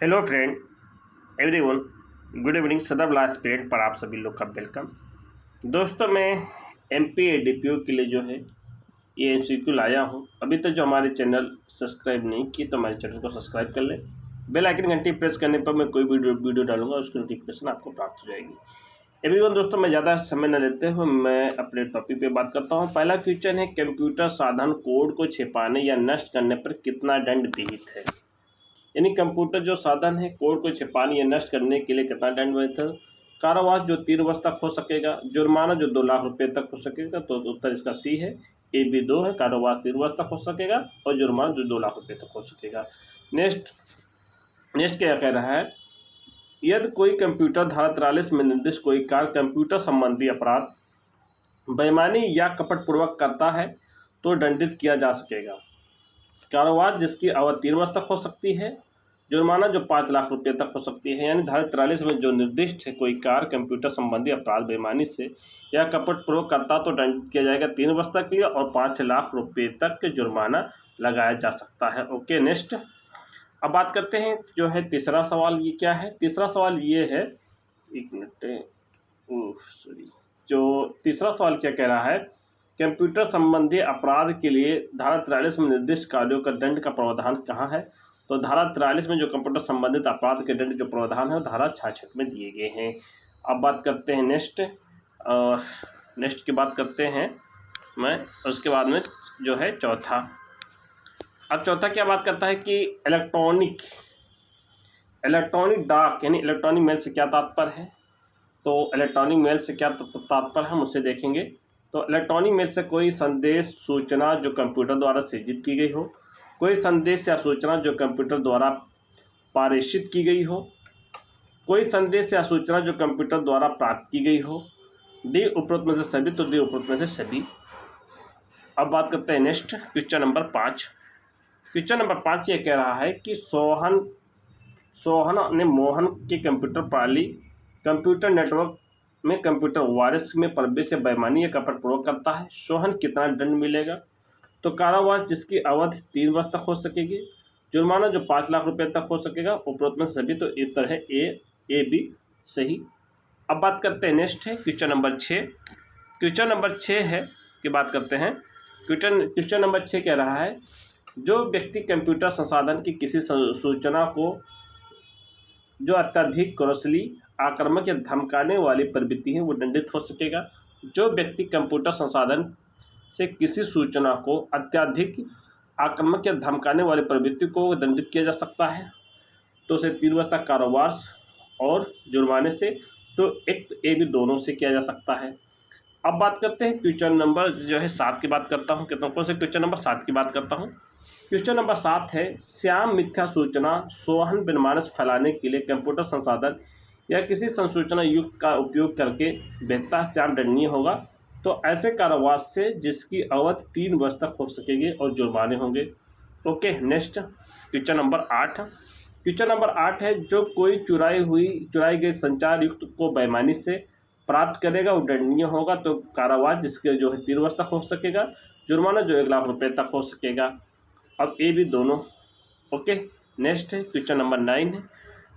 Hello friend everyone, good evening. सदर law aspirant पर आप सभी लोग का वेलकम। दोस्तों, मैं एमपी एडीपीओ के लिए जो है ये एमसीक्यू लाया हूँ। अभी तक जो हमारे चैनल सब्सक्राइब नहीं की तो हमारे चैनल को सब्सक्राइब कर ले। बेल आइकन घंटी प्रेस करने पर मैं कोई वीडियो डालूंगा उसकी नोटिफिकेशन आपको प्राप्त हो जाएगी। एवरीवन दोस्तों, मैं ज़्यादा समय न लेते हुए मैं अपने टॉपिक पे बात करता हूँ। पहला क्वेश्चन है, कंप्यूटर साधन कोड को छिपाने या नष्ट करने पर कितना दंड विहित है। यानी कंप्यूटर जो साधन है कोड को छिपाने या नष्ट करने के लिए कितना दंड विहित है। कारावास जो 3 वर्ष तक हो सकेगा, जुर्माना जो 2 लाख रुपए तक हो सकेगा। तो उत्तर इसका सी है। ए बी 2 है, कारावास 3 वर्ष तक हो सकेगा और जुर्माना जो 2 लाख रुपए तक हो सकेगा। नेक्स्ट क्या कह रहा है, यदि कोई कंप्यूटर धारा 43 में निर्दिष्ट कोई कार्य कंप्यूटर संबंधी अपराध बेईमानी या कपटपूर्वक करता है तो दंडित किया जा सकेगा। कारोबार जिसकी अवधि 3 वर्ष तक हो सकती है, जुर्माना जो 5 लाख रुपए तक हो सकती है। यानी धारा 43 में जो निर्दिष्ट है कोई कार्य कंप्यूटर संबंधी अपराध बेईमानी से या कपटपूर्वक करता तो दंडित किया जाएगा 3 वर्ष तक के लिए और 5 लाख रुपए तक के जुर्माना लगाया जा सकता है। ओके, नेक्स्ट अब बात करते हैं जो है तीसरा सवाल। ये क्या है? तीसरा सवाल ये है, एक मिनट, जो तीसरा सवाल क्या कह रहा है, कंप्यूटर संबंधी अपराध के लिए धारा 43 में निर्दिष्ट कार्यों का दंड का प्रावधान कहाँ है। तो धारा 43 में जो कंप्यूटर संबंधित अपराध के दंड जो प्रावधान है धारा 66 में दिए गए हैं। अब बात करते हैं नेक्स्ट की बात करते हैं मैं, उसके बाद में जो है चौथा। अब चौथा क्या बात करता है कि इलेक्ट्रॉनिक डाक यानी इलेक्ट्रॉनिक मेल से क्या तात्पर्य है। तो इलेक्ट्रॉनिक मेल से क्या तात्पर्य हम उसे देखेंगे। तो इलेक्ट्रॉनिक मेल से कोई संदेश सूचना जो कंप्यूटर द्वारा सृजित की गई हो, कोई संदेश या सूचना जो कंप्यूटर द्वारा पारेषित की गई हो, कोई संदेश या सूचना जो कंप्यूटर द्वारा प्राप्त की गई हो। डी उपरोक्त में से सभी, तो डी उपरोक्त में से सभी। अब बात करते हैं next question number 5। Question number 5 ये कह रहा है कि सोहन ने मोहन के कंप्यूटर प्रणाली कंप्यूटर नेटवर्क में कंप्यूटर वायरस में प्रवेश या बेईमानी या कपटपूर्वक करता है, सोहन कितना दंड मिलेगा। तो कारावास जिसकी अवधि 3 वर्ष तक हो सकेगी, जुर्माना जो 5 लाख रुपए तक हो सकेगा। उपरोक्त में सभी, तो उत्तर है ए बी सही। अब बात करते हैं नेक्स्ट है क्वेश्चन नंबर 6। क्वेश्चन नंबर 6 है की बात करते हैं। क्वेश्चन नंबर 6 कह रहा है, जो व्यक्ति कंप्यूटर संसाधन की किसी सूचना को जो अत्यधिक कौशली आक्रामक या धमकाने वाली प्रवृत्ति है वो दंडित हो सकेगा। जो व्यक्ति कंप्यूटर संसाधन से किसी सूचना को अत्यधिक आक्रामक या धमकाने वाली प्रवृत्ति को दंडित किया जा सकता है, तो उसे 3 वर्ष तक कारावास और जुर्माने से, तो एक ए भी दोनों से किया जा सकता है। अब बात करते हैं क्वेश्चन नंबर जो है 7 की बात करता हूँ। कितनों को से क्वेश्चन नंबर 7 की बात करता हूँ। क्वेश्चन नंबर 7 है, श्याम मिथ्या सूचना सोहन जनमानस फैलाने के लिए कंप्यूटर संसाधन या किसी संसूचना युक्त का उपयोग करके बेहतर श्याम दंडनीय होगा। तो ऐसे कारावास से जिसकी अवधि 3 वर्ष तक हो सकेगी और जुर्माने होंगे। Okay, next question number 8। Question number 8 है, जो कोई चुराई गई संचार युक्त को बेईमानी से प्राप्त करेगा वो दंडनीय होगा। तो कारावास जिसके जो है 3 वर्ष तक हो सकेगा, जुर्माना जो 1 लाख रुपए तक हो सकेगा। अब ए भी दोनों। ओके, नेक्स्ट है क्वेश्चन नंबर 9 है।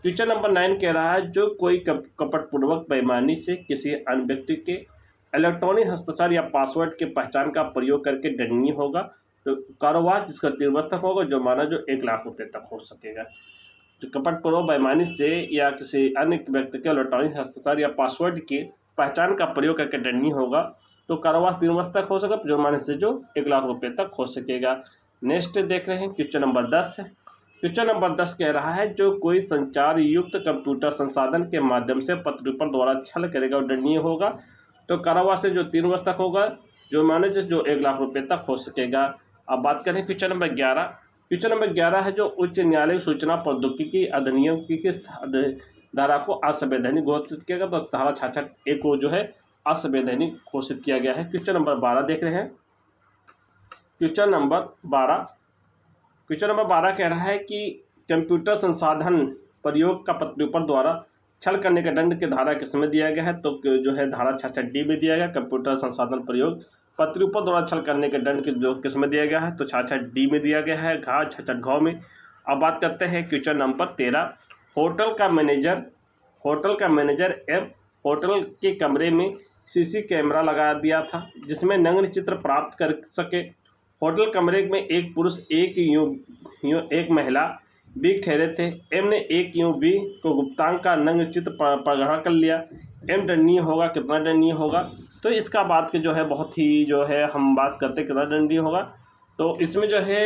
क्वेश्चन नंबर 9 कह रहा है, जो कोई कपटपूर्वक बेईमानी से किसी अन्य व्यक्ति के इलेक्ट्रॉनिक हस्ताक्षर या पासवर्ड के पहचान का प्रयोग करके दंडनीय होगा। तो कारोबार जिसका 3 वर्ष तक होगा, जुर्माना जो 1 लाख रुपए तक हो सकेगा। जो कपटपूर्वक बेईमानी से या किसी अन्य व्यक्ति के इलेक्ट्रॉनिक हस्ताक्षर या पासवर्ड के पहचान का प्रयोग करके दंडनीय होगा, तो कारोबार 3 वर्ष तक हो सकेगा, जुर्माने से जो 1 लाख रुपए तक हो सकेगा। नेक्स्ट देख रहे हैं क्वेश्चन नंबर 10 है। क्वेश्चन नंबर 10 कह रहा है, जो कोई संचार युक्त कंप्यूटर संसाधन के माध्यम से प्रतिरूपण द्वारा छल करेगा और दंडनीय होगा। तो कारावास से जो 3 वर्ष तक होगा, जुर्माने से जो 1 लाख रुपए तक हो सकेगा। अब बात करें क्वेश्चन नंबर 11। क्वेश्चन नंबर 11 है, जो उच्च न्यायालय सूचना प्रौद्योगिकी अधिनियम की किस धारा को असंवैधानिक घोषित किया गया। तो धारा 66A को जो है असंवैधानिक घोषित किया गया है। क्वेश्चन नंबर 12 देख रहे हैं। क्वेश्चन नंबर 12 कह रहा है कि कंप्यूटर संसाधन प्रयोग का प्रतिरूपण द्वारा छल करने का दंड की धारा किसमें दिया गया है। तो जो है धारा 66D में दिया गया। कंप्यूटर संसाधन प्रयोग प्रतिरूपण द्वारा छल करने के दंड की जो किसमें दिया गया है, तो 66D में दिया गया है, घ 66 घ में। अब बात करते हैं क्वेश्चन नंबर 13। होटल का मैनेजर एम होटल के कमरे में सीसी कैमरा लगा दिया था जिसमें नग्न चित्र प्राप्त कर सके। होटल कमरे में एक पुरुष एक महिला बी ठहरे थे। एम ने एक बी को गुप्तांग का नग्न चित्र ग्रहण कर लिया। एम दंडनीय होगा, कितना दंडनीय होगा? तो इसका बात के जो है बहुत ही जो है हम बात करते हैं कितना दंडनीय होगा। तो इसमें जो है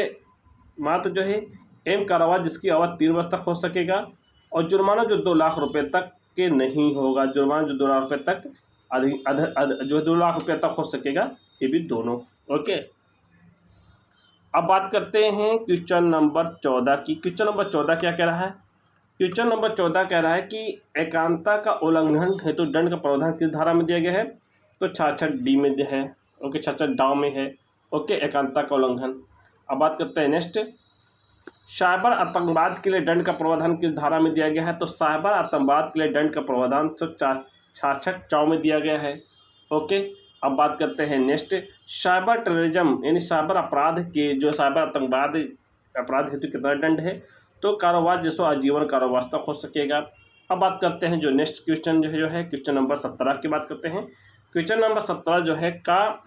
मात्र जो है एम कारावास जिसकी अवधि 3 वर्ष तक हो सकेगा और जुर्माना जो 2 लाख रुपए तक के नहीं होगा। जुर्माना जो 2 लाख रुपए तक जो 2 लाख रुपए तक हो सकेगा, ये भी दोनों। ओके, अब बात करते हैं क्वेश्चन नंबर 14 की। क्वेश्चन नंबर 14 क्या कह रहा है? क्वेश्चन नंबर 14 कह रहा है कि एकांता का उल्लंघन हेतु दंड का प्रावधान किस धारा में दिया गया है? तो 66 डी में है। ओके, 66 डाउ में है। ओके, एकांता का उल्लंघन। अब बात करते हैं नेक्स्ट, साइबर आतंकवाद के लिए दंड का प्रावधान किस धारा में दिया गया है? तो साइबर आतंकवाद के लिए दंड का प्रावधान 66 में दिया गया है। ओके, अब बात करते हैं नेक्स्ट, साइबर टेररिज्म यानी साइबर अपराध के जो साइबर आतंकवाद अपराध हेतु कितना दंड है? तो कारावास जिसको आजीवन कारावास तक हो सकेगा। अब बात करते हैं जो नेक्स्ट क्वेश्चन जो है क्वेश्चन नंबर 17 की बात करते हैं। क्वेश्चन नंबर 17 जो है का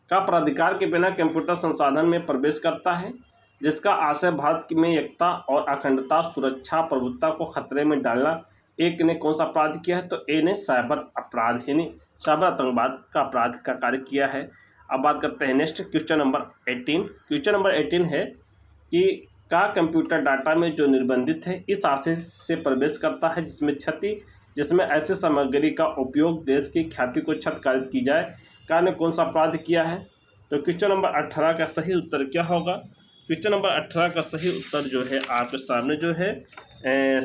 प्राधिकार के बिना कंप्यूटर संसाधन में प्रवेश करता है जिसका आशय भारत में एकता और अखंडता, सुरक्षा, प्रभुत्ता को खतरे में डालना। एक ने कौन सा अपराध किया है? तो ए ने साइबर अपराध यानी साइबर आतंकवाद का अपराध का कार्य किया है। अब बात करते हैं next question number 18। Question number 18 है कि का कंप्यूटर डाटा में जो निर्बंधित है इस आशय से प्रवेश करता है जिसमें ऐसे सामग्री का उपयोग देश की ख्याति को क्षतकारित की जाए। का ने कौन सा अपराध किया है? तो क्वेश्चन नंबर 18 का सही उत्तर क्या होगा? क्वेश्चन नंबर 18 का सही उत्तर जो है आपके सामने जो है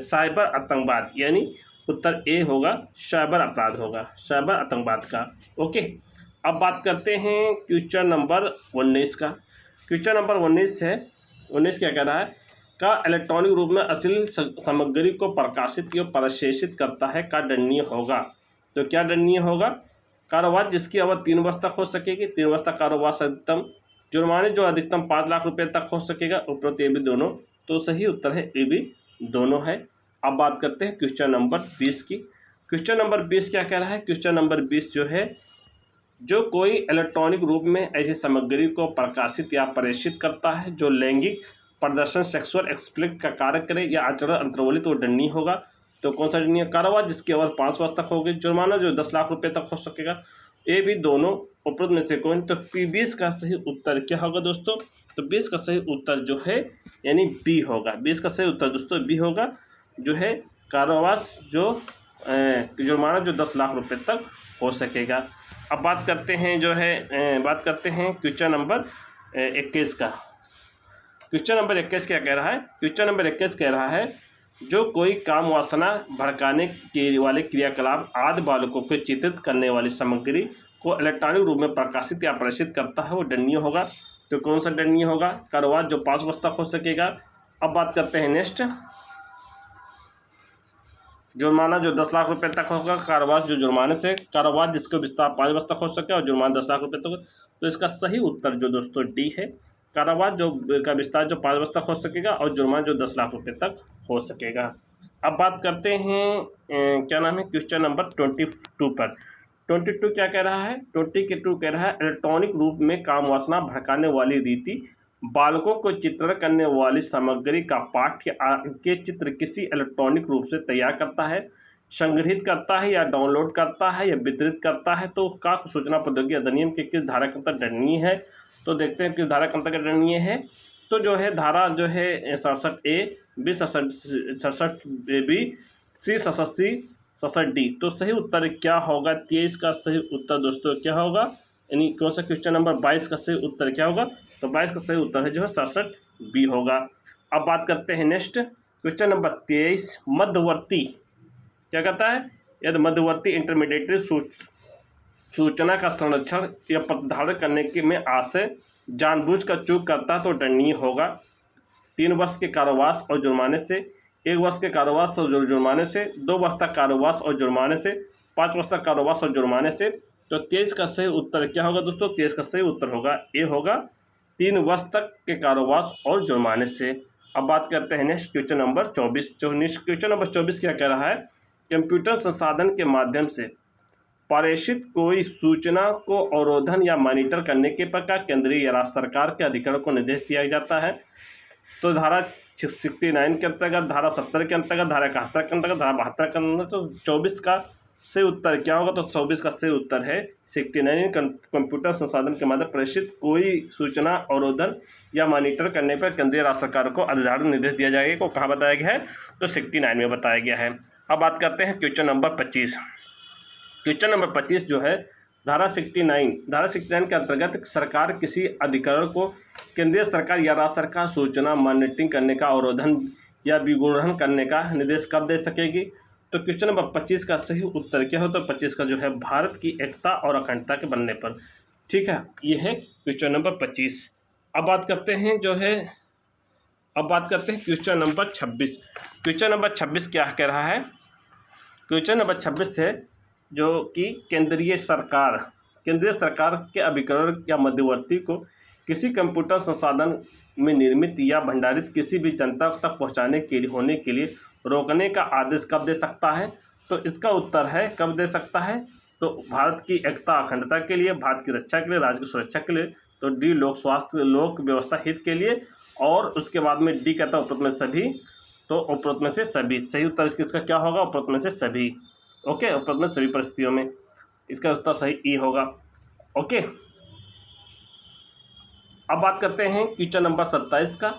साइबर आतंकवाद यानी उत्तर ए होगा, साइबर अपराध होगा, साइबर आतंकवाद का। ओके, अब बात करते हैं क्वेश्चन नंबर 19 का। क्वेश्चन नंबर 19 है, 19 क्या कह रहा है? का इलेक्ट्रॉनिक रूप में अश्लील सामग्री को प्रकाशित या प्रशेषित करता है का दंडनीय होगा। तो क्या दंडनीय होगा? कारावास जिसकी अवधि 3 वर्ष तक हो सकेगी, 3 वर्ष तक कारावास अधिकतम, जुर्माने जो अधिकतम 5 लाख रुपए तक हो सकेगा, उपरोक्त ए भी दोनों। तो सही उत्तर है ए भी दोनों है। अब बात करते हैं क्वेश्चन नंबर 20 की। क्वेश्चन नंबर 20 क्या कह रहा है? क्वेश्चन नंबर 20 जो है जो कोई इलेक्ट्रॉनिक रूप में ऐसी सामग्री को प्रकाशित या प्रेषित करता है जो लैंगिक प्रदर्शन सेक्सुअल एक्सप्लिट का कार्य करे या आचरण अंतर्वलित तो दंडनीय होगा। तो कौन सा दंडनीय? कारावास जिसकी अवधि 5 वर्ष तक होगी, जुर्माना जो 10 लाख रुपए तक हो सकेगा। ये भी दोनों उपरोक्त में से कौन? तो 20 का सही उत्तर क्या होगा दोस्तों? तो 20 का सही उत्तर जो है यानी बी होगा। 20 का सही उत्तर दोस्तों बी होगा, जो है कारावास जो जुर्माना जो 10 लाख रुपए तक हो सकेगा। अब बात करते हैं जो है बात करते हैं क्वेश्चन नंबर 21 का। क्वेश्चन नंबर 21 क्या कह रहा है? क्वेश्चन नंबर 21 कह रहा है जो कोई काम वासना भड़काने के वाले क्रियाकलाप आदि बालकों को चित्रित करने वाली सामग्री को इलेक्ट्रॉनिक रूप में प्रकाशित या प्रदर्शित करता है वो दंडनीय होगा। तो कौन सा दंडनीय होगा? कारावास जो 5 वर्ष तक हो सकेगा। अब बात करते हैं नेक्स्ट, जुर्माना जो 10 लाख रुपए तक होगा, कारावास जो जुर्माने से, कारावास जिसको विस्तार 5 वर्ष तक हो सके और जुर्माना 10 लाख रुपए तक। तो इसका सही उत्तर जो दोस्तों डी है, कारावास जो का विस्तार जो 5 वर्ष तक हो सकेगा और जुर्माना जो 10 लाख रुपए तक हो सकेगा। अब बात करते हैं क्या नाम है क्वेश्चन नंबर 22 पर। 22 क्या कह रहा है? 22 कह रहा है इलेक्ट्रॉनिक रूप में काम वासना भड़काने वाली रीति बालकों को चित्रण करने वाली सामग्री का पाठ्य के चित्र किसी इलेक्ट्रॉनिक रूप से तैयार करता है, संग्रहित करता है या डाउनलोड करता है या वितरित करता है तो का सूचना प्रौद्योगिकी अधिनियम के किस धारा के अंतर्गत दंडनीय है? तो देखते हैं किस धारा के अंतर्गत दंडनीय है। तो जो है धारा जो है 67A, बी 67 बी, सी 67 डी। तो सही उत्तर क्या होगा? 23 का सही उत्तर दोस्तों क्या होगा? यानी कौन सा क्वेश्चन नंबर 22 का सही उत्तर क्या होगा? तो 22 का सही उत्तर है जो है 67 बी होगा। अब बात करते हैं नेक्स्ट क्वेश्चन नंबर 23, मध्यवर्ती क्या कहता है? यदि मध्यवर्ती इंटरमीडिएटरी सूचना का संरक्षण या प्रतिधारण करने के में आशय जानबूझकर चूक करता है तो दंडनीय होगा 3 वर्ष के कारावास और जुर्माने से, 1 वर्ष के कारावास और जुर्माने से, 2 वर्ष तक कारावास और जुर्माने से, 5 वर्ष तक कारावास और जुर्माने से। तो 23 का सही उत्तर क्या होगा दोस्तों? 23 का सही उत्तर होगा ए होगा, 3 वर्ष तक के कारावास और जुर्माने से। अब बात करते हैं next question number 24। Question number 24 क्या कह रहा है, कंप्यूटर संसाधन के माध्यम से प्रेषित कोई सूचना को अवरोधन या मॉनिटर करने के प्रकार केंद्रीय या राज्य सरकार के अधिकारियों को निर्देश दिया जाता है। तो धारा 69 के अंतर्गत, धारा 70 के अंतर्गत, धारा 71 के अंतर्गत, धारा 72 के अंतर्गत। तो 24 का सही उत्तर क्या होगा, तो 24 का सही उत्तर है 69। कंप्यूटर संसाधन के माध्यम प्रेषित कोई सूचना अवरोधन या मॉनिटर करने पर केंद्रीय राज्य सरकार को अधिकारिक निर्देश दिया जाएगा। को कहाँ बताया गया है, तो 69 में बताया गया है। अब बात करते हैं क्वेश्चन नंबर 25। क्वेश्चन नंबर 25 जो है धारा 69 के अंतर्गत सरकार किसी अधिकारी को केंद्रीय सरकार या राज्य सरकार सूचना मॉनिटरिंग करने का अवरोधन या विगुणन करने का निर्देश कब दे सकेगी। तो क्वेश्चन नंबर 25 का सही उत्तर क्या हो, तो 25 का जो है भारत की एकता और अखंडता के बनने पर। ठीक है, ये है क्वेश्चन नंबर 25। अब बात करते हैं क्वेश्चन नंबर 26। क्वेश्चन नंबर 26 क्या कह रहा है, क्वेश्चन नंबर 26 है जो कि केंद्रीय सरकार के अभिकरण या मध्यवर्ती को किसी कंप्यूटर संसाधन में निर्मित या भंडारित किसी भी जनता तक पहुंचाने के लिए होने के लिए रोकने का आदेश कब दे सकता है। तो इसका उत्तर है कब दे सकता है, तो भारत की एकता अखंडता के लिए, भारत की रक्षा के लिए, राज्य की सुरक्षा के लिए। तो डी लोक स्वास्थ्य लोक व्यवस्था हित के लिए, और उसके बाद में डी कहता है उपरोक्त में सभी। तो उपरोक्त में से सभी सही उत्तर इसका क्या होगा, उपरोक्त में से सभी। ओके, उपरोक्त में सभी परिस्थितियों में इसका उत्तर सही ई होगा। ओके, अब बात करते हैं क्वेश्चन नंबर 27 का।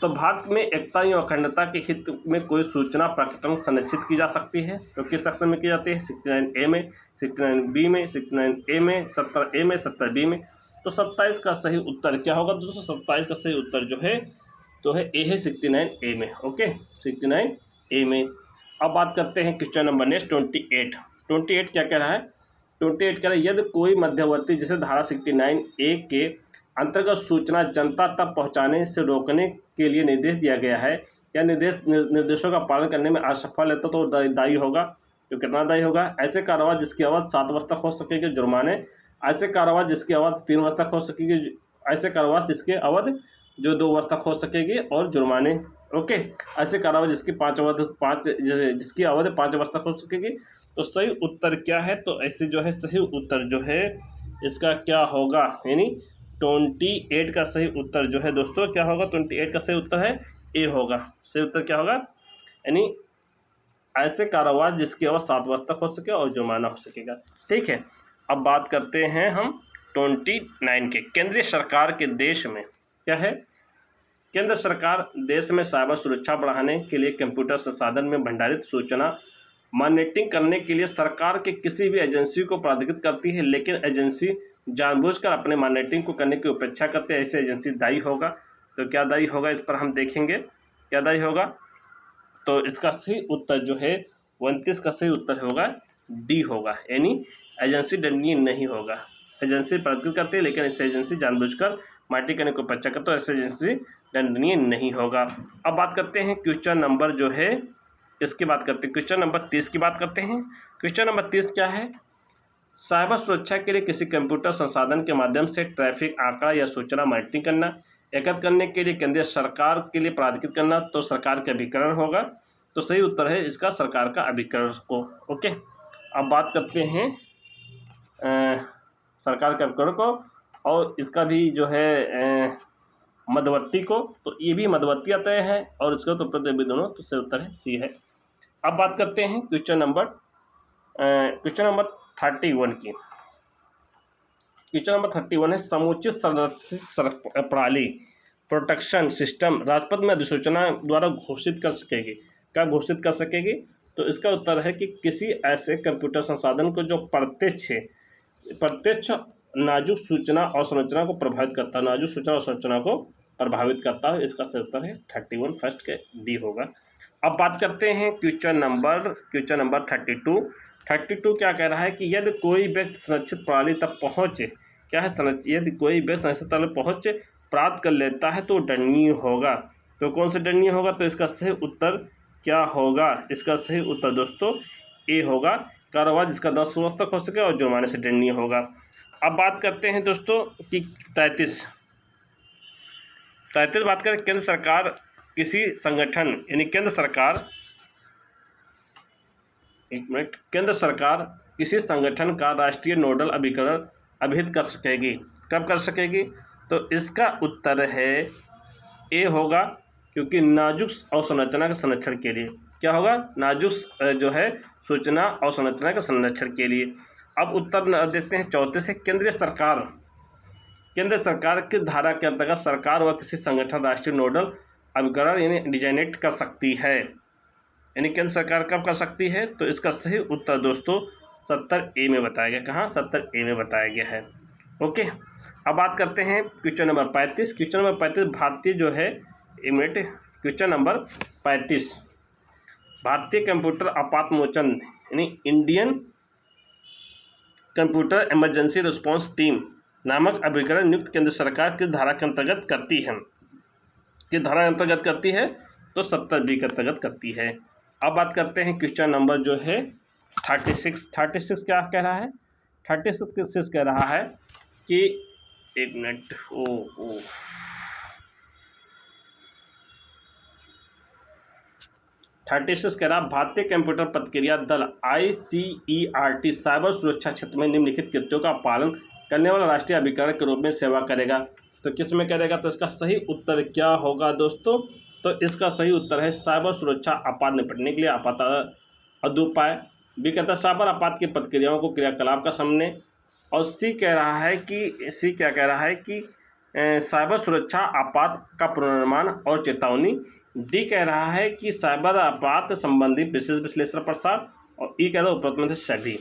तो भारत में एकता एवं अखंडता के हित में कोई सूचना प्रकटन सुनिश्चित की जा सकती है, तो किस सेक्शन में की जाती है, 69A में, 69B में, 69A में, 70A में, 70B में। तो 27 का सही उत्तर क्या होगा दोस्तों, 27 का सही उत्तर जो है तो है ए है 69A में। ओके, 69A में। अब बात करते हैं क्वेश्चन नंबर नेक्स्ट 28 क्या कह रहा है, 28 कह रहा है यदि कोई मध्यवर्ती जिसे धारा 69A के अंतर्गत सूचना जनता तक पहुंचाने से रोकने के लिए निर्देश दिया गया है या निर्देशों का पालन करने में असफल है तो दायी होगा। तो कितना दायी होगा, ऐसे कारोबार जिसकी अवधि 7 वर्ष तक हो सकेगी जुर्माने, ऐसे कारोबार जिसकी अवधि 3 वर्ष तक हो सकेगी, ऐसे कारोबार जिसकी अवधि जो 2 वर्ष तक हो सकेगी और जुर्माने। ओके, ऐसे कारोबार जिसकी जिसकी अवधि 5 वर्ष तक हो सकेगी। तो सही उत्तर क्या है, तो ऐसे जो है सही उत्तर जो है इसका क्या होगा, यानी 28 का सही उत्तर जो है दोस्तों क्या होगा, 28 का सही उत्तर है ए होगा। सही उत्तर क्या होगा, यानी ऐसे कारोबार जिसकी अवधि 7 वर्ष तक हो सके और जुर्माना हो सकेगा। ठीक है, अब बात करते हैं हम 29 के। केंद्रीय सरकार के देश में क्या है, केंद्र सरकार देश में साइबर सुरक्षा बढ़ाने के लिए कंप्यूटर संसाधन में भंडारित सूचना मॉनिटरिंग करने के लिए सरकार के किसी भी एजेंसी को प्राधिकृत करती है, लेकिन एजेंसी जानबूझकर अपने मॉनिटरिंग को करने की उपेक्षा करते हैं, ऐसे एजेंसी दायी होगा। तो क्या दायी होगा, इस पर हम देखेंगे क्या दायी होगा। तो इसका सही उत्तर जो है 29 का सही उत्तर होगा डी होगा, यानी एजेंसी दंडनीय नहीं होगा। एजेंसी प्राधिकृत करती है लेकिन ऐसे एजेंसी जानबूझकर मॉनिटरिंग करने की उपेक्षा करते, तो ऐसे एजेंसी दंडनीय नहीं होगा। अब बात करते हैं क्वेश्चन नंबर जो है इसकी बात करते हैं, क्वेश्चन नंबर 30 की बात करते हैं। क्वेश्चन नंबर 30 क्या है, साइबर सुरक्षा के लिए किसी कंप्यूटर संसाधन के माध्यम से ट्रैफिक आंकड़ा या सूचना मॉनिटरिंग करना, एकत्र करने के लिए केंद्रीय सरकार के लिए प्राधिकृत करना, तो सरकार का अभिकरण होगा। तो सही उत्तर है इसका सरकार का अभिकरण को। ओके, अब बात करते हैं सरकार के अभिकरण को, और इसका भी जो है मध्यवर्ती को, तो ये भी मध्यवर्ती आता है और इसका तो प्रत्येक दोनों, तो सही उत्तर है सी है। अब बात करते हैं क्वेश्चन नंबर 31 की। क्वेश्चन नंबर 31 है समुचित संरक्षित प्रणाली प्रोटेक्शन सिस्टम राजपथ में अधिसूचना द्वारा घोषित कर सकेगी। क्या घोषित कर सकेगी, तो इसका उत्तर है कि किसी ऐसे कंप्यूटर संसाधन को जो प्रत्यक्ष नाजुक सूचना और संरचना को प्रभावित करता है, नाजुक सूचना और संरचना को प्रभावित करता है। इसका सही उत्तर है 31 फर्स्ट के डी होगा। अब बात करते हैं क्वेश्चन नंबर 32 क्या कह रहा है कि यदि कोई व्यक्ति संरक्षित प्रणाली तक पहुँचे, क्या है यदि कोई व्यक्ति संरक्षित प्रणाली पहुँच प्राप्त कर लेता है तो दंडनीय होगा। तो कौन से दंडनीय होगा, तो इसका सही उत्तर क्या होगा, इसका सही उत्तर दोस्तों ए होगा, कारोबार जिसका 10 वर्ष तक हो सके और जुर्माने से दंडनीय होगा। अब बात करते हैं दोस्तों कि 33 बात करें, केंद्र सरकार किसी संगठन यानी केंद्र सरकार, केंद्र सरकार किसी संगठन का राष्ट्रीय नोडल अभिकरण अभिहित कर सकेगी। कब कर सकेगी? तो इसका उत्तर है ए होगा, क्योंकि नाजुक अवसंरचना के संरक्षण के लिए। क्या होगा? नाजुक जो है सूचना और संरचना के संरक्षण के लिए। अब उत्तर देखते हैं चौथे से। केंद्र सरकार की धारा के अंतर्गत सरकार व किसी संगठन राष्ट्रीय नोडल अभिकरण यानी डिजाइनेट कर सकती है। यानी केंद्र सरकार कब कर सकती है? तो इसका सही उत्तर दोस्तों 70A में बताया गया। कहाँ? 70A में बताया गया है। ओके, अब बात करते हैं क्वेश्चन नंबर 35। क्वेश्चन नंबर 35 भारतीय जो है क्वेश्चन नंबर 35 भारतीय कंप्यूटर आपात मोचन यानी Indian computer emergency response team नामक अभिकरण नियुक्त केंद्र सरकार किस धारा के अंतर्गत करती है? किस धारा के अंतर्गत करती है? तो 70B के अंतर्गत करती है। अब बात करते हैं क्वेश्चन नंबर जो है 36 क्या कह रहा है? 36 कह रहा है कि एक मिनट 36 कह रहा भारतीय कंप्यूटर प्रतिक्रिया दल ICERT साइबर सुरक्षा क्षेत्र में निम्नलिखित कृत्यों का पालन करने वाला राष्ट्रीय अभिकरण के रूप में सेवा करेगा। तो किस में करेगा? तो इसका सही उत्तर क्या होगा दोस्तों? तो इसका सही उत्तर है साइबर सुरक्षा आपात निपटने के लिए आपात अदुपाय। बी कहता है साइबर आपात की प्रतिक्रियाओं को क्रियाकलाप का सामने। और सी क्या कह रहा है कि साइबर सुरक्षा आपात का पुनर्निर्माण और चेतावनी। डी कह रहा है कि साइबर आपात संबंधी विशेष विश्लेषण प्रसार। और ई कह रहा है उपरोक्त में से सभी।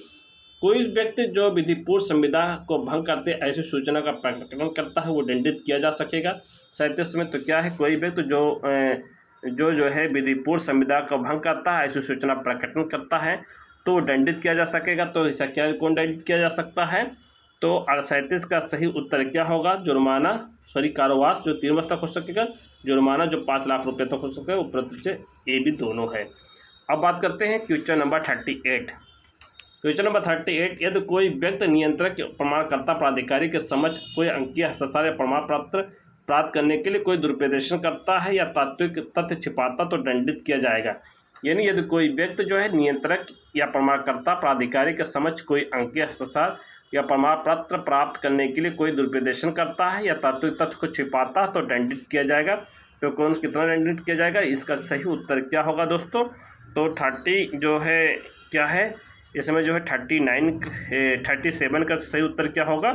कोई व्यक्ति जो विधिपूर्ण संविदा को भंग करते ऐसी सूचना का प्रकटन करता है वो दंडित किया जा सकेगा। 37 में तो क्या है? कोई व्यक्ति जो है विधिपूर्ण संविदा को भंग करता है ऐसी सूचना प्रकटन करता है तो दंडित किया जा सकेगा। तो ऐसा क्या कौन दंडित किया जा सकता है? तो 37 का सही उत्तर क्या होगा? जुर्माना कारावास जो 3 वर्ष तक हो सकेगा, जुर्माना जो 5 लाख रुपये तक हो सकेगा। उपरोक्त से ए भी दोनों है। अब बात करते हैं क्वेश्चन नंबर 38। क्वेश्चन नंबर 38 यदि कोई व्यक्ति नियंत्रक प्रमाणकर्ता प्राधिकारी के समक्ष कोई अंकीय हस्ताक्षर या प्रमाण पत्र प्राप्त करने के लिए कोई दुरुपदेशन करता है या तात्विक तथ्य छिपाता तो दंडित किया जाएगा। यानी यदि कोई व्यक्ति जो है नियंत्रक या प्रमाणकर्ता प्राधिकारी के समक्ष कोई अंकीय हस्ताक्षर या प्रमाण पत्र प्राप्त करने के लिए कोई दुरुपदेशन करता है या तात्विक तथ्य को छिपाता तो दंडित किया जाएगा। तो कौन कितना दंडित किया जाएगा? इसका सही उत्तर क्या होगा दोस्तों? तो 30 जो है क्या है इसमें जो है 37 का सही उत्तर क्या होगा?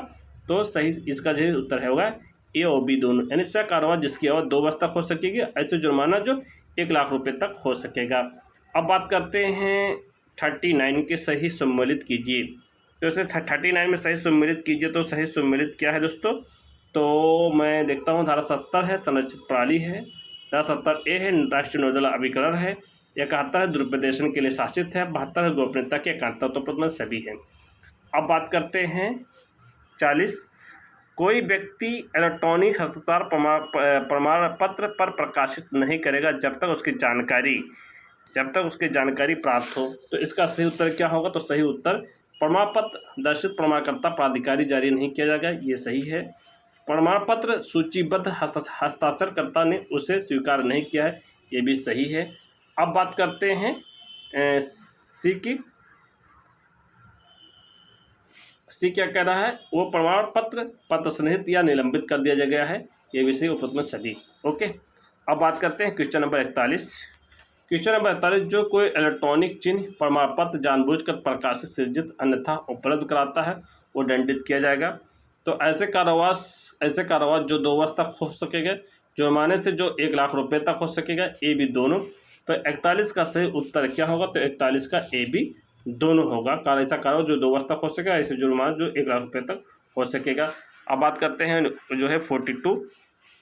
तो सही इसका सही उत्तर होगा ए और बी दोनों। यानी इसका कारोबार जिसकी अवधि 2 वर्ष तक हो सकेगी, ऐसे जुर्माना जो 1 लाख रुपए तक हो सकेगा। अब बात करते हैं 39 के सही सम्मिलित कीजिए। तो इसे 39 में सही सम्मिलित कीजिए। तो सही सम्मिलित क्या है दोस्तों? तो मैं देखता हूँ धारा 70 है संरचित प्रणाली है, धारा 70A है राष्ट्रीय नोडल अभिकरण है, 71 है दुरुपदेशन के लिए शासित है, 72 है गोपनीयता के एकांतता। तो प्रथम सभी है। अब बात करते हैं 40 कोई व्यक्ति इलेक्ट्रॉनिक हस्ताक्षर प्रमाण पत्र पर प्रकाशित नहीं करेगा जब तक उसकी जानकारी प्राप्त हो। तो इसका सही उत्तर क्या होगा? तो सही उत्तर प्रमाण पत्र दर्शित प्रमाणकर्ता प्राधिकारी जारी नहीं किया जाएगा। ये सही है। प्रमाण पत्र सूचीबद्ध हस्ताक्षरकर्ता ने उसे स्वीकार नहीं किया है। ये भी सही है। अब बात करते हैं सी क्या कह रहा है? वो प्रमाण पत्र पत्रस्निहित या निलंबित कर दिया गया है। ये भी सही उपरोक्त में सभी। ओके, अब बात करते हैं क्वेश्चन नंबर 41। क्वेश्चन नंबर 41 जो कोई इलेक्ट्रॉनिक चिन्ह प्रमाण पत्र जानबूझकर प्रकाशित सृजित अन्यथा उपलब्ध कराता है वो दंडित किया जाएगा। तो ऐसे कारावास जो 2 वर्ष तक हो सकेगा, जुर्माने से जो 1 लाख रुपए तक हो सकेगा। ए बी दोनों। तो 41 का सही उत्तर क्या होगा? तो 41 का ए बी दोनों होगा। ऐसा कारावास जो 2 वर्ष तक हो सकेगा, ऐसे जुर्माना जो 1 लाख रुपए तक हो सकेगा। अब बात करते हैं जो है 42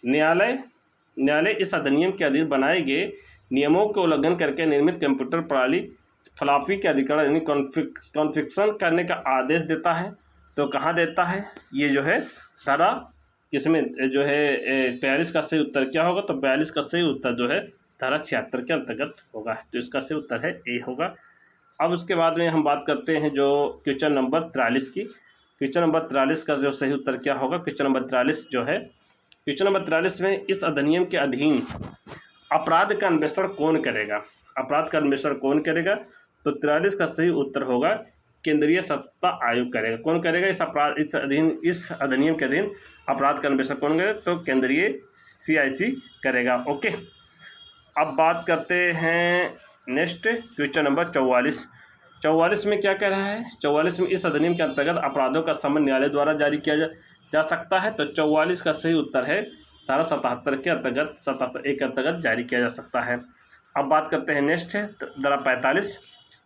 न्यायालय इस अधिनियम के अधीन बनाए गए नियमों के उल्लंघन करके निर्मित कंप्यूटर प्रणाली फ्लॉपी के अधिकरण यानी कॉन्फ़िगरेशन करने का आदेश देता है। तो कहाँ देता है? ये जो है धारा किसमें जो है 42 का सही उत्तर क्या होगा? तो 42 का सही उत्तर जो है धारा 76 के अंतर्गत होगा। तो इसका सही उत्तर है ए होगा। अब उसके बाद में हम बात करते हैं जो क्वेश्चन नंबर 43 की। क्वेश्चन नंबर 43 का जो सही उत्तर क्या होगा? क्वेश्चन नंबर 43 जो है क्वेश्चन नंबर 43 में इस अधिनियम के अधीन अपराध का अन्वेषण कौन करेगा? अपराध का अन्वेषण कौन करेगा? तो 43 का सही उत्तर होगा केंद्रीय सत्ता आयोग करेगा। कौन करेगा? इस अधिनियम के अधीन अपराध का अन्वेषण कौन करेगा? तो केंद्रीय CIC करेगा। ओके, अब बात करते हैं नेक्स्ट क्वेश्चन नंबर 44 में क्या कह रहा है? 44 में इस अधिनियम के अंतर्गत अपराधों का समन न्यायालय द्वारा जारी किया जा सकता है। तो 44 का सही उत्तर है धारा 77 के अंतर्गत 77A के अंतर्गत जारी किया जा सकता है। अब बात करते हैं नेक्स्ट है धारा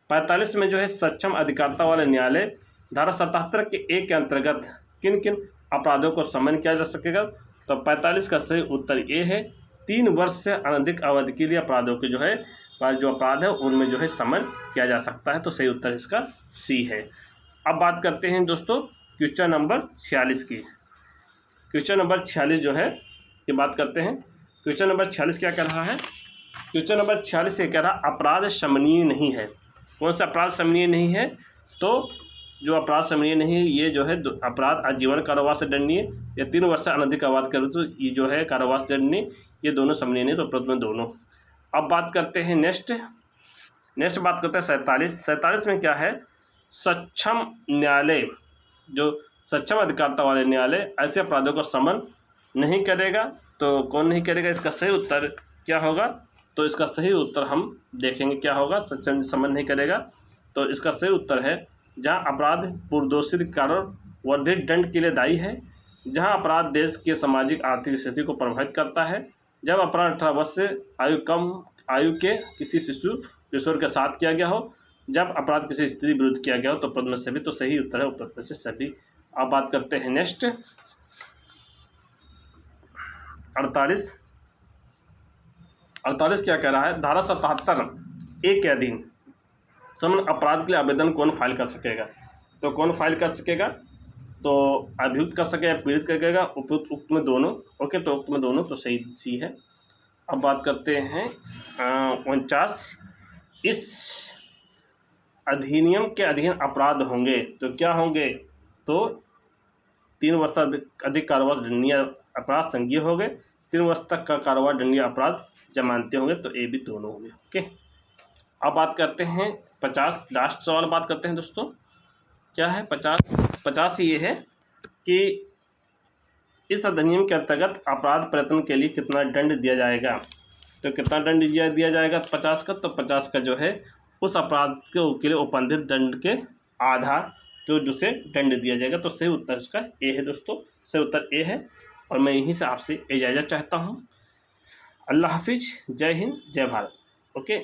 45 में जो है सक्षम अधिकारिता वाले न्यायालय धारा 77 के A के अंतर्गत किन किन अपराधों को समन किया जा सकेगा? तो 45 का सही उत्तर A है 3 वर्ष से अनधिक अवधि के लिए अपराधों के जो अपराध है उनमें जो है समन किया जा सकता है। तो सही उत्तर इसका C है। अब बात करते हैं दोस्तों क्वेश्चन नंबर 46 की। क्वेश्चन नंबर 46 जो है ये बात करते हैं। क्वेश्चन नंबर 46 क्या कह रहा है? क्वेश्चन नंबर 46 ये कह रहा अपराध शमनीय नहीं है। कौन सा अपराध शमनीय नहीं है? तो जो अपराध शमनीय नहीं है ये जो है अपराध आजीवन कारावास से दंडनीय या 3 वर्ष से अनधिक अवधि करे तो ये जो है कारावास दंडनीय, ये दोनों शमनीय नहीं, तो प्रथम दोनों। अब बात करते हैं नेक्स्ट बात करते हैं 47 में क्या है? सक्षम न्यायालय, जो सक्षम अधिकारिता वाले न्यायालय ऐसे अपराधों को समन नहीं करेगा। तो कौन नहीं करेगा? इसका सही उत्तर क्या होगा? तो इसका सही उत्तर हम देखेंगे क्या होगा। सक्षम समन नहीं करेगा तो इसका सही उत्तर है जहां अपराध पूर्वदोषित कारण वर्धित दंड के लिए दायी है, जहां अपराध देश के सामाजिक आर्थिक स्थिति को प्रभावित करता है, जब अपराध 18 वर्ष से आयु के किसी शिशु किशोर के साथ किया गया हो, जब अपराध किसी स्त्री विरुद्ध किया गया हो। तो पद में सभी, तो सही उत्तर है उत्तर से सभी। अब बात करते हैं नेक्स्ट 48 क्या कह रहा है? धारा 77A के अधीन समन अपराध के लिए आवेदन कौन फाइल कर सकेगा? तो कौन फाइल कर सकेगा? तो अभियुक्त कर सकेगा, पीड़ित करेगा, उक्त में दोनों। ओके, तो उक्त में दोनों, तो सही C है। अब बात करते हैं 49 इस अधिनियम के अधीन अपराध होंगे तो क्या होंगे? तो 3 वर्ष से अधिक कारावास दंडनीय अपराध संज्ञेय हो गए, 3 वर्ष तक का कारावास दंडनीय अपराध जमानती होंगे, तो A भी दोनों होंगे। ओके, अब बात करते हैं 50, लास्ट सवाल बात करते हैं दोस्तों। क्या है 50 ये है कि इस अधिनियम के अंतर्गत अपराध प्रयत्न के लिए कितना दंड दिया जाएगा? तो कितना दंड दिया जाएगा 50 का? तो 50 का जो है उस अपराध के लिए उपबंधित दंड के आधा तो जिसे दंड दिया जाएगा। तो सही उत्तर इसका A है दोस्तों, सही उत्तर A है। और मैं यहीं से आपसे इजाज़त चाहता हूँ। अल्लाह हाफिज, जय हिंद, जय भारत। ओके।